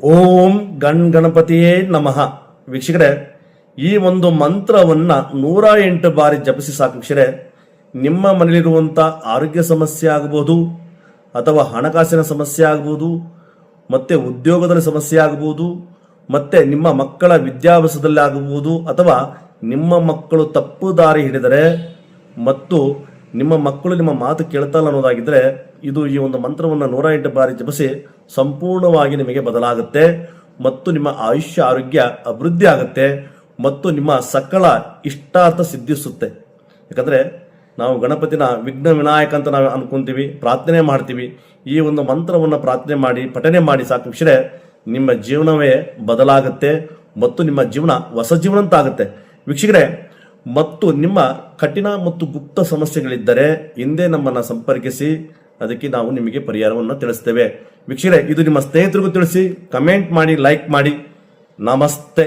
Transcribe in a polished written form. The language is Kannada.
ಓಂ ಗಣಪತಿಯೇ ನಮಃ. ವೀಕ್ಷಕರೇ, ಈ ಒಂದು ಮಂತ್ರವನ್ನು 108 ಬಾರಿ ಜಪಿಸಿ ಸಾಕು ವೀಕ್ಷಕರೇ. ನಿಮ್ಮ ಮನೆಯಲ್ಲಿರುವಂಥ ಆರೋಗ್ಯ ಸಮಸ್ಯೆ ಆಗಬಹುದು, ಅಥವಾ ಹಣಕಾಸಿನ ಸಮಸ್ಯೆ ಆಗಬಹುದು, ಮತ್ತೆ ಉದ್ಯೋಗದಲ್ಲಿ ಸಮಸ್ಯೆ ಆಗಬಹುದು, ಮತ್ತೆ ನಿಮ್ಮ ಮಕ್ಕಳ ವಿದ್ಯಾಭ್ಯಾಸದಲ್ಲಿ ಆಗಬಹುದು, ಅಥವಾ ನಿಮ್ಮ ಮಕ್ಕಳು ತಪ್ಪು ದಾರಿ ಹಿಡಿದರೆ ಮತ್ತು ನಿಮ್ಮ ಮಕ್ಕಳು ನಿಮ್ಮ ಮಾತು ಕೇಳ್ತಲ್ಲ ಅನ್ನೋದಾಗಿದ್ದರೆ ಈ ಒಂದು ಮಂತ್ರವನ್ನು 108 ಬಾರಿ ಜಪಿಸಿ ಸಂಪೂರ್ಣವಾಗಿ ನಿಮಗೆ ಬದಲಾಗುತ್ತೆ ಮತ್ತು ನಿಮ್ಮ ಆಯುಷ್ಯ ಆರೋಗ್ಯ ಅಭಿವೃದ್ಧಿ ಆಗುತ್ತೆ ಮತ್ತು ನಿಮ್ಮ ಸಕಲ ಇಷ್ಟಾರ್ಥ ಸಿದ್ಧಿಸುತ್ತೆ. ಯಾಕಂದರೆ ನಾವು ಗಣಪತಿನ ವಿಘ್ನ ವಿನಾಯಕ ಅಂತ ನಾವು ಅನ್ಕೊಂತೀವಿ, ಪ್ರಾರ್ಥನೆ ಮಾಡ್ತೀವಿ. ಈ ಒಂದು ಮಂತ್ರವನ್ನು ಪ್ರಾರ್ಥನೆ ಮಾಡಿ ಪಠನೆ ಮಾಡಿ ಸಾಕು ವೀಕ್ಷಕರೇ, ನಿಮ್ಮ ಜೀವನವೇ ಬದಲಾಗುತ್ತೆ ಮತ್ತು ನಿಮ್ಮ ಜೀವನ ಹೊಸ ಜೀವನ ಅಂತ ಆಗುತ್ತೆ ವೀಕ್ಷಕರೇ. ಮತ್ತು ನಿಮ್ಮ ಕಠಿಣ ಮತ್ತು ಗುಪ್ತ ಸಮಸ್ಯೆಗಳಿದ್ದರೆ ಹಿಂದೆ ನಮ್ಮನ್ನು ಸಂಪರ್ಕಿಸಿ, ಅದಕ್ಕೆ ನಾವು ನಿಮಗೆ ಪರಿಹಾರವನ್ನು ತಿಳಿಸ್ತೇವೆ ವೀಕ್ಷಕರೇ. ಇದು ನಿಮ್ಮ ಸ್ನೇಹಿತರಿಗೂ ತಿಳಿಸಿ, ಕಮೆಂಟ್ ಮಾಡಿ, ಲೈಕ್ ಮಾಡಿ. ನಮಸ್ತೆ.